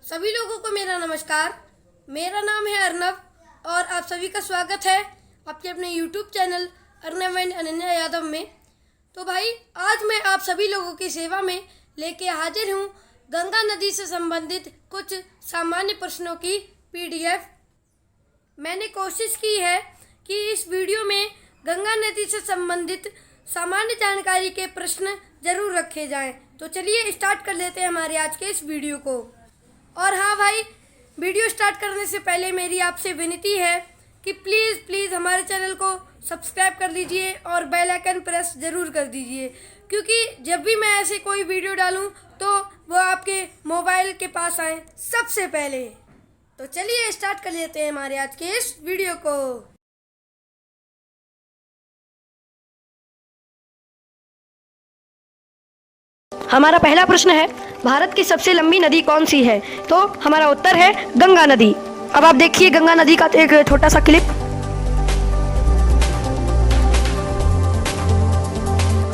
सभी लोगों को मेरा नमस्कार। मेरा नाम है अर्नव और आप सभी का स्वागत है आपके अपने YouTube channel Arnav and Ananya Yadav में। तो भाई आज मैं आप सभी लोगों की सेवा में लेके हाजिर हूँ गंगा नदी से संबंधित कुछ सामान्य प्रश्नों की PDF। मैंने कोशिश की है कि इस वीडियो में गंगा नदी से संबंधित सामान्य जानकारी के प्रश्न जरूर रखे जाएं। तो चलिए स्टार्ट कर लेते हैं हमारे आज के इस वीडियो को। और हाँ भाई, वीडियो स्टार्ट करने से पहले मेरी आपसे विनती है कि प्लीज़ हमारे चैनल को सब्सक्राइब कर लीजिए और बेल आइकन प्रेस ज़रूर कर दीजिए, क्योंकि जब भी मैं ऐसे कोई वीडियो डालूं तो वो आपके मोबाइल के पास आए सबसे पहले। तो चलिए स्टार्ट कर लेते हैं हमारे आज के इस वीडियो को। हमारा पहला प्रश्न है, भारत की सबसे लंबी नदी कौन सी है? तो हमारा उत्तर है गंगा नदी। अब आप देखिए गंगा नदी का एक छोटा सा क्लिप।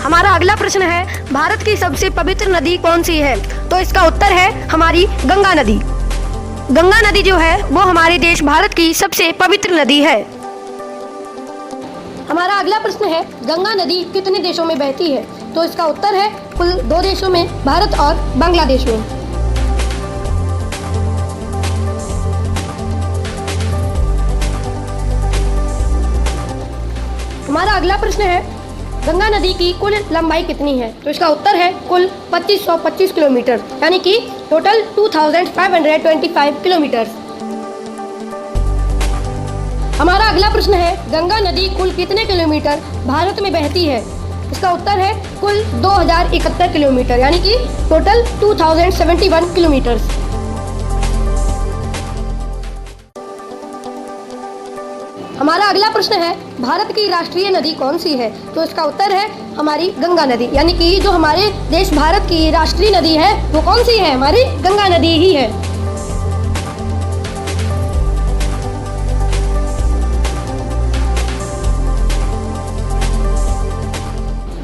हमारा अगला प्रश्न है, भारत की सबसे पवित्र नदी कौन सी है? तो इसका उत्तर है हमारी गंगा नदी। गंगा नदी जो है वो हमारे देश भारत की सबसे पवित्र नदी है। हमारा अगला प्रश्न है, गंगा नदी कितने देशों में बहती है? तो इसका उत्तर है कुल 2 देशों में, भारत और बांग्लादेश में। हमारा अगला प्रश्न है, गंगा नदी की कुल लंबाई कितनी है? तो इसका उत्तर है कुल 2525 किलोमीटर, यानी कि टोटल 2525 किलोमीटर। हमारा अगला प्रश्न है, गंगा नदी कुल कितने किलोमीटर भारत में बहती है? इसका उत्तर है कुल 2071 किलोमीटर, यानी कि टोटल 2071 किलोमीटर। हमारा अगला प्रश्न है, भारत की राष्ट्रीय नदी कौन सी है? तो इसका उत्तर है हमारी गंगा नदी, यानी कि जो हमारे देश भारत की राष्ट्रीय नदी है वो कौन सी है? हमारी गंगा नदी ही है।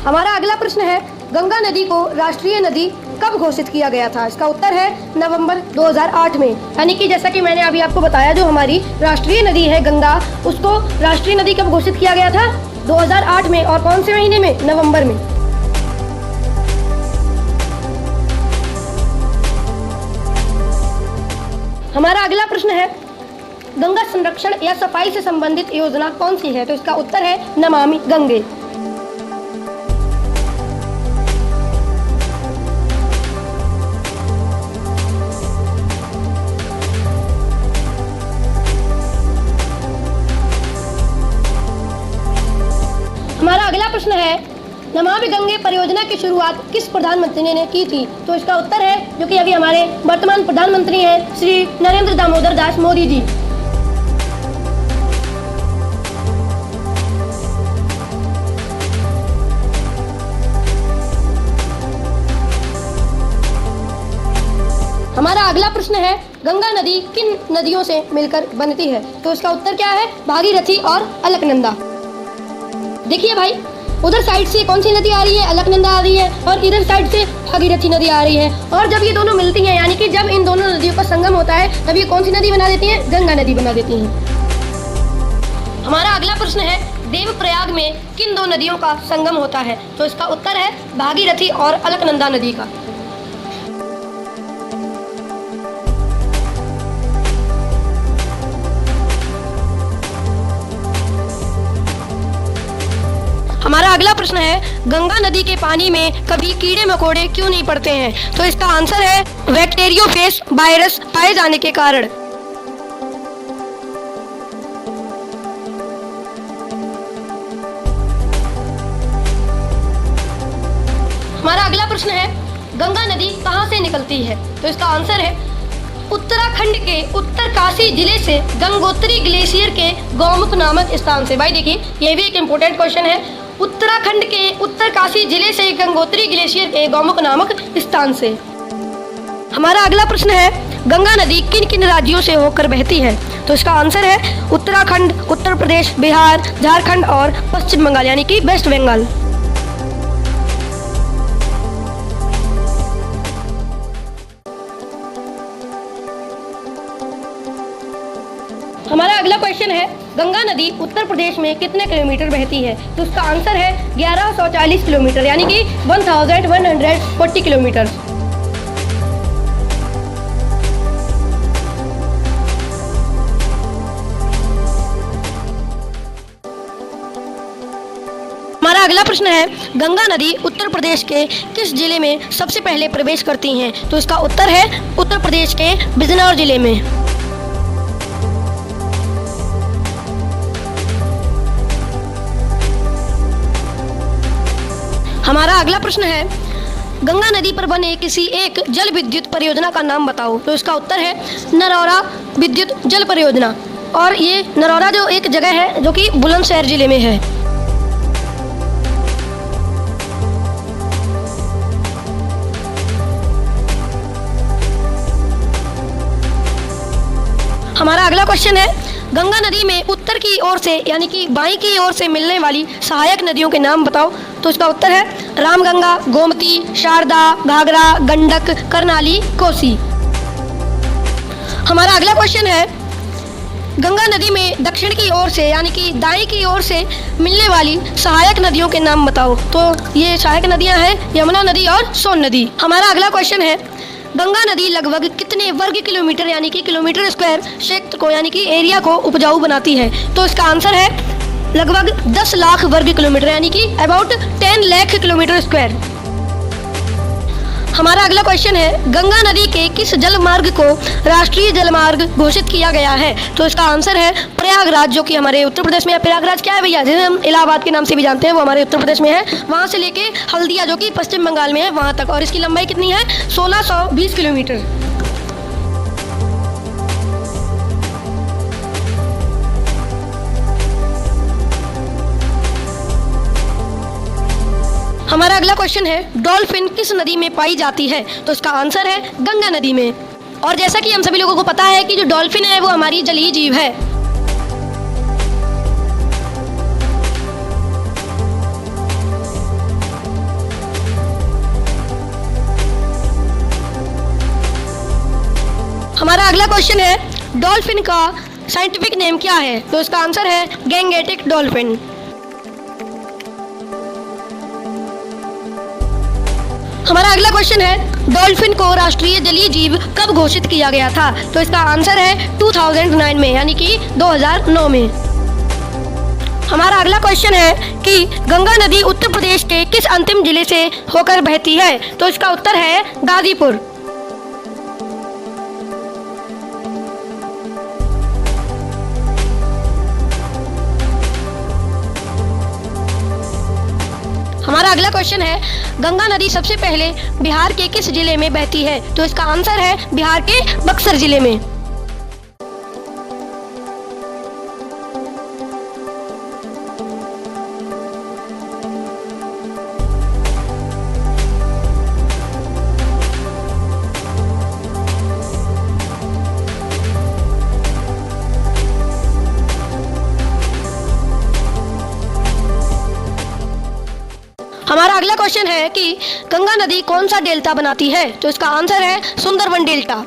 हमारा अगला प्रश्न है, गंगा नदी को राष्ट्रीय नदी कब घोषित किया गया था? इसका उत्तर है नवंबर 2008 में, यानी कि जैसा कि मैंने अभी आपको बताया जो हमारी राष्ट्रीय नदी है गंगा, उसको राष्ट्रीय नदी कब घोषित किया गया था? 2008 में। और कौन से महीने में? नवंबर में। हमारा अगला प्रश्न है, गंगा संरक्षण या सफाई से संबंधित योजना कौन सी है? तो इसका उत्तर है नमामि गंगे। हमारा अगला प्रश्न है, नमामि गंगे परियोजना की शुरुआत किस प्रधानमंत्री ने की थी? तो इसका उत्तर है जो कि अभी हमारे वर्तमान प्रधानमंत्री हैं श्री नरेंद्र दामोदर दास मोदी जी। हमारा अगला प्रश्न है, गंगा नदी किन नदियों से मिलकर बनती है? तो इसका उत्तर क्या है? भागीरथी और अलकनंदा। देखिए भाई, उधर साइड से कौन सी नदी आ रही है? अलकनंदा आ रही है, और इधर साइड से भागीरथी नदी आ रही है। और जब ये दोनों मिलती हैं, यानी कि जब इन दोनों नदियों का संगम होता है, तब ये कौन सी नदी बना देती हैं? गंगा नदी बना देती हैं। हमारा अगला प्रश्न है, देवप्रयाग में किन 2 नदियों का संगम होता है? तो इसका उत्तर है भागीरथी और अलकनंदा नदी का। हमारा अगला प्रश्न है, गंगा नदी के पानी में कभी कीड़े मकोड़े क्यों नहीं पड़ते हैं? तो इसका आंसर है बैक्टीरियोफेज वायरस पाए जाने के कारण। हमारा अगला प्रश्न है, गंगा नदी कहां से निकलती है? तो इसका आंसर है उत्तराखंड के उत्तरकाशी जिले से गंगोत्री ग्लेशियर के गौमुख नामक स्थान से। भाई देखिए, ये भी एक इम्पोर्टेंट क्वेश्चन है। उत्तराखंड के उत्तरकाशी जिले से गंगोत्री ग्लेशियर के गौमुख नामक स्थान से। हमारा अगला प्रश्न है, गंगा नदी किन किन राज्यों से होकर बहती है? तो इसका आंसर है उत्तराखंड, उत्तर प्रदेश, बिहार, झारखंड और पश्चिम बंगाल, यानी कि वेस्ट बंगाल। हमारा अगला क्वेश्चन है, गंगा नदी उत्तर प्रदेश में कितने किलोमीटर बहती है? तो उसका आंसर है 1140 किलोमीटर, यानी कि 1140 किलोमीटर। हमारा अगला प्रश्न है, गंगा नदी उत्तर प्रदेश के किस जिले में सबसे पहले प्रवेश करती हैं? तो इसका उत्तर है उत्तर प्रदेश के बिजनौर जिले में। हमारा अगला प्रश्न है, गंगा नदी पर बने किसी एक जल विद्युत परियोजना का नाम बताओ। तो इसका उत्तर है नरौरा विद्युत जल परियोजना, और ये नरौरा जो एक जगह है जो कि बुलंदशहर जिले में है। हमारा अगला क्वेश्चन है, गंगा नदी में उत्तर की ओर से यानी कि बाईं की ओर से मिलने वाली सहायक नदियों के नाम बताओ। तो इसका उत्तर है रामगंगा, गोमती, शारदा, घाघरा, गंडक, करनाली, कोसी। हमारा अगला क्वेश्चन है, गंगा नदी में दक्षिण की ओर से यानी कि दाईं की ओर से मिलने वाली सहायक नदियों के नाम बताओ। तो ये सहायक नदियां हैं यमुना नदी और सोन नदी। हमारा अगला क्वेश्चन है, गंगा नदी लगभग कितने वर्ग किलोमीटर यानी कि किलोमीटर स्क्वायर क्षेत्र को यानी कि एरिया को उपजाऊ बनाती है? तो इसका आंसर है लगभग 10 लाख वर्ग किलोमीटर, यानी कि अबाउट 10 लाख किलोमीटर स्क्वायर। हमारा अगला क्वेश्चन है, गंगा नदी के किस जल मार्ग को राष्ट्रीय जल मार्ग घोषित किया गया है? तो इसका आंसर है प्रयागराज, जो कि हमारे उत्तर प्रदेश में है। प्रयागराज क्या है भैया, जिसे हम इलाहाबाद के नाम से भी जानते हैं, वो हमारे उत्तर प्रदेश में है। वहाँ से लेके हल्दिया, जो कि पश्चिम बंगाल में है, वहाँ तक, और इसकी लंबाई कितनी है? 1620 किलोमीटर। हमारा अगला क्वेश्चन है, डॉल्फिन किस नदी में पाई जाती है? तो इसका आंसर है गंगा नदी में। और जैसा कि हम सभी लोगों को पता है कि जो डॉल्फिन है वो हमारी जलीय जीव है। हमारा अगला क्वेश्चन है, डॉल्फिन का साइंटिफिक नेम क्या है? तो इसका आंसर है गैंगेटिक डॉल्फिन। हमारा अगला क्वेश्चन है, डॉल्फिन को राष्ट्रीय जलीय जीव कब घोषित किया गया था? तो इसका आंसर है 2009 में, यानी कि 2009 में। हमारा अगला क्वेश्चन है कि गंगा नदी उत्तर प्रदेश के किस अंतिम जिले से होकर बहती है? तो इसका उत्तर है गाजीपुर। हमारा अगला क्वेश्चन है, गंगा नदी सबसे पहले बिहार के किस जिले में बहती है? तो इसका आंसर है बिहार के बक्सर जिले में। हमारा अगला क्वेश्चन है कि गंगा नदी कौन सा डेल्टा बनाती है? तो इसका आंसर है सुंदरबन डेल्टा।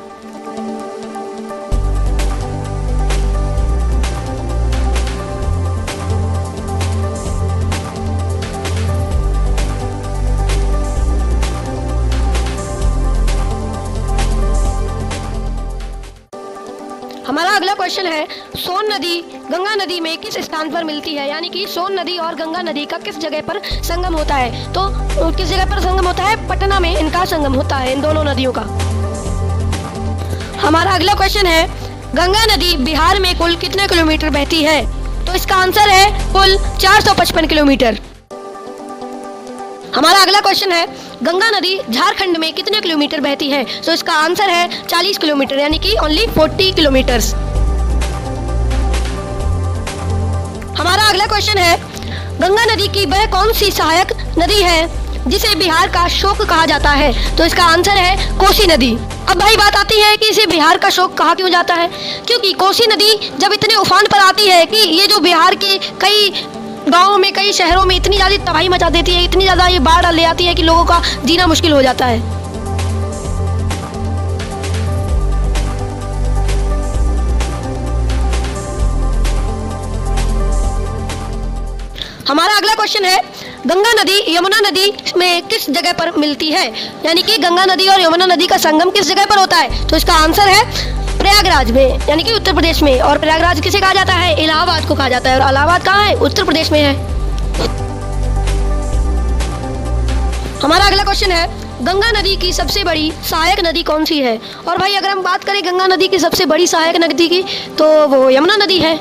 हमारा अगला क्वेश्चन है, सोन नदी गंगा नदी में किस स्थान पर मिलती है? यानी कि सोन नदी और गंगा नदी का किस जगह पर संगम होता है? तो किस जगह पर संगम होता है? पटना में इनका संगम होता है, इन दोनों नदियों का। हमारा अगला क्वेश्चन है, गंगा नदी बिहार में कुल कितने किलोमीटर बहती है? तो इसका आंसर है कुल 455 किलोमीटर। हमारा अगला क्वेश्चन है, गंगा नदी झारखंड में कितने किलोमीटर बहती है? तो इसका आंसर है 40 किलोमीटर, यानी कि ओनली 40 किलोमीटर्स। हमारा अगला क्वेश्चन है, गंगा नदी की वह कौन सी सहायक नदी है जिसे बिहार का शोक कहा जाता है? तो इसका आंसर है कोसी नदी। अब भाई बात आती है कि इसे बिहार का शोक कहा क्यों जाता है? क्योंकि कोसी नदी जब इतने उफान पर आती है कि ये जो बिहार के कई गाँव में, कई शहरों में इतनी ज़्यादा तबाही मचा देती है, इतनी ज़्यादा ये बाढ़ ले आती है कि लोगों का जीना मुश्किल हो जाता है। हमारा अगला क्वेश्चन है, गंगा नदी यमुना नदी में किस जगह पर मिलती है? यानी कि गंगा नदी और यमुना नदी का संगम किस जगह पर होता है? तो इसका आंसर है प्रयागराज में, यानी कि उत्तर प्रदेश में। और प्रयागराज किसे कहा जाता है? इलाहाबाद को कहा जाता है। और इलाहाबाद कहाँ है? उत्तर प्रदेश में है। हमारा अगला क्वेश्चन है, गंगा नदी की सबसे बड़ी सहायक नदी कौन सी है? और भाई अगर हम बात करें गंगा नदी की सबसे बड़ी सहायक नदी की, तो वो यमुना नदी है।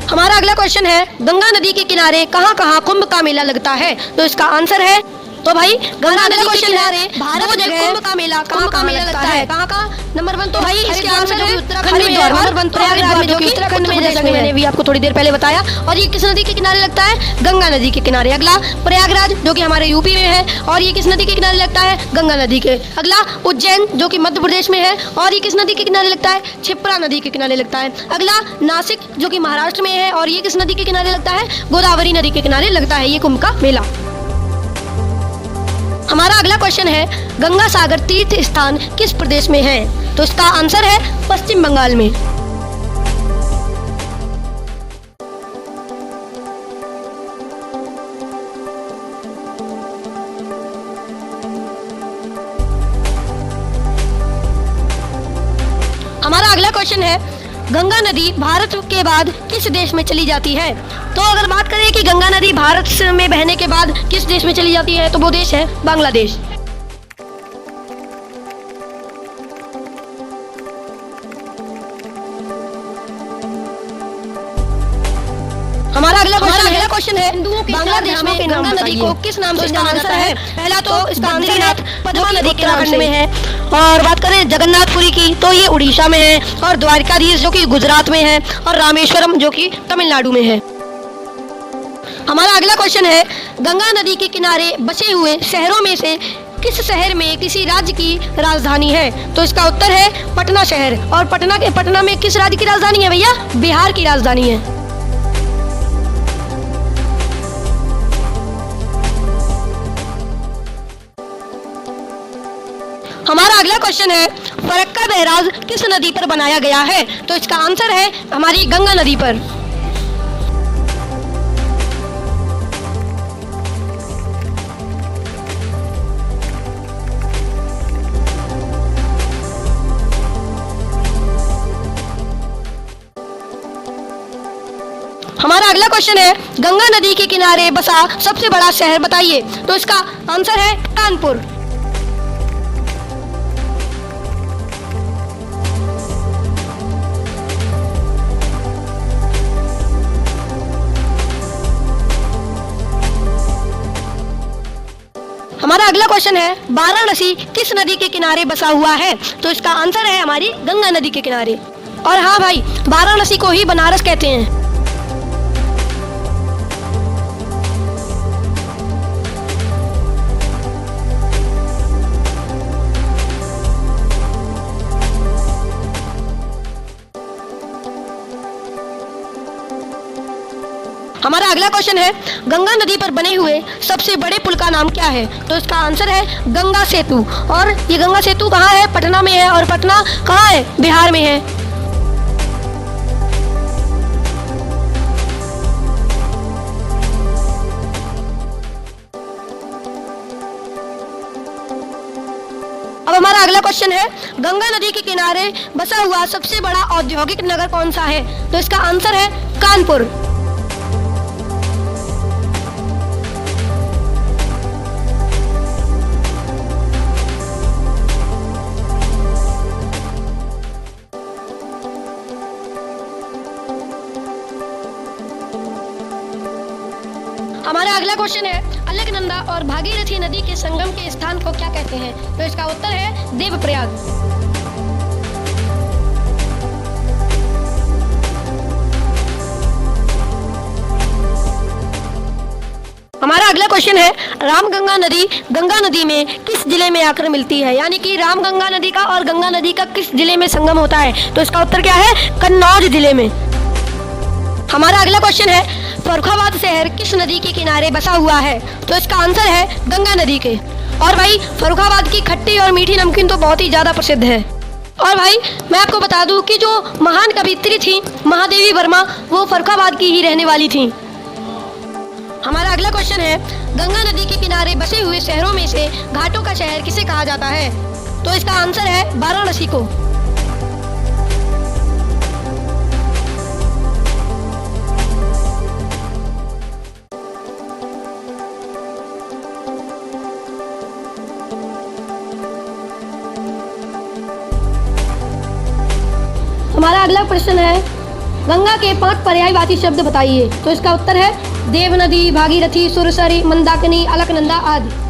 हमारा अगला क्वेश्चन है, गंगा नदी के किनारे कहाँ कहाँ कुंभ का मेला लगता है? तो इसका आंसर है, तो भाई गंगा नदी के किनारे भारत में कुंभ का मेला कहाँ मेला लगता है? कहाँ? नंबर 1 तो भाई इसके आंसर है उत्तराखंड में, नंबर 1 प्रयागराज में, जो कि उत्तराखंड में, जैसा कि मैंने भी आपको थोड़ी देर पहले बताया। और ये किस नदी के किनारे लगता है? गंगा नदी के किनारे। अगला प्रयागराज, जो कि हमारे यूपी में है, और ये किस नदी के किनारे लगता है? गंगा नदी के। अगला उज्जैन, जो कि मध्य प्रदेश में है, और ये किस नदी के किनारे लगता है? क्षिप्रा नदी के किनारे लगता है। अगला नासिक, जो कि महाराष्ट्र में है, और ये किस नदी के किनारे लगता है? गोदावरी नदी के किनारे लगता है ये कुंभ का मेला। हमारा अगला क्वेश्चन है, गंगा सागर तीर्थ स्थान किस प्रदेश में है? तो इसका आंसर है पश्चिम बंगाल में। हमारा अगला क्वेश्चन है, गंगा नदी भारत के बाद किस देश में चली जाती है? तो अगर बात करें कि गंगा नदी भारत में बहने के बाद किस देश में चली जाती है, तो वो देश है बांग्लादेश। हमारा अगला क्वेश्चन है, बांग्लादेश में गंगा नदी को किस नाम से जाना जाता है? पहला तो इसका आंसर है पद्मा नदी के नाम से है। और बात करें जगन्नाथपुरी की, तो ये उड़ीसा में है, और द्वारकाधीश, जो कि गुजरात में है, और रामेश्वरम, जो कि तमिलनाडु में है। हमारा अगला क्वेश्चन है, गंगा नदी के किनारे बसे हुए शहरों में से किस शहर में किसी राज्य की राजधानी है? तो इसका उत्तर है पटना शहर। और पटना में किस राज्य की राजधानी है भैया? बिहार की राजधानी है। हमारा अगला क्वेश्चन है, फरक्का बैराज किस नदी पर बनाया गया है? तो इसका आंसर है हमारी गंगा नदी पर। हमारा अगला क्वेश्चन है, गंगा नदी के किनारे बसा सबसे बड़ा शहर बताइए? तो इसका आंसर है कानपुर। हमारा अगला क्वेश्चन है, वाराणसी किस नदी के किनारे बसा हुआ है? तो इसका आंसर है हमारी गंगा नदी के किनारे। और हाँ भाई, वाराणसी को ही बनारस कहते हैं। हमारा अगला क्वेश्चन है, गंगा नदी पर बने हुए सबसे बड़े पुल का नाम क्या है? तो इसका आंसर है गंगा सेतु। और ये गंगा सेतु कहाँ है? पटना में है। और पटना कहाँ है? बिहार में है। अब हमारा अगला क्वेश्चन है, गंगा नदी के किनारे बसा हुआ सबसे बड़ा औद्योगिक नगर कौन सा है? तो इसका आंसर है कानपुर। हमारा अगला क्वेश्चन है, अलकनंदा और भागीरथी नदी के संगम के स्थान को क्या कहते हैं? तो इसका उत्तर है देवप्रयाग। हमारा अगला क्वेश्चन है, रामगंगा नदी गंगा नदी में किस जिले में आकर मिलती है? यानी कि रामगंगा नदी का और गंगा नदी का किस जिले में संगम होता है? तो इसका उत्तर क्या है? कन्नौज जिले में। हमारा अगला क्वेश्चन है, फर्रुखाबाद शहर किस नदी के किनारे बसा हुआ है? तो इसका आंसर है गंगा नदी के। और भाई फर्रुखाबाद की खट्टी और मीठी नमकीन तो बहुत ही ज़्यादा प्रसिद्ध है। और भाई मैं आपको बता दूं कि जो महान कवियत्री थी महादेवी वर्मा, वो फर्रुखाबाद की ही रहने वाली थी। हमारा अगला क्वेश्चन है, गंगा नदी के किनारे बसे हुए शहरों में से घाटों का शहर किसे कहा जाता है? तो इसका आंसर है वाराणसी को। हमारा अगला प्रश्न है, गंगा के 5 पर्यायवाची शब्द बताइए। तो इसका उत्तर है देव नदी, भागीरथी, सुरसरी, मंदाकिनी, अलकनंदा आदि।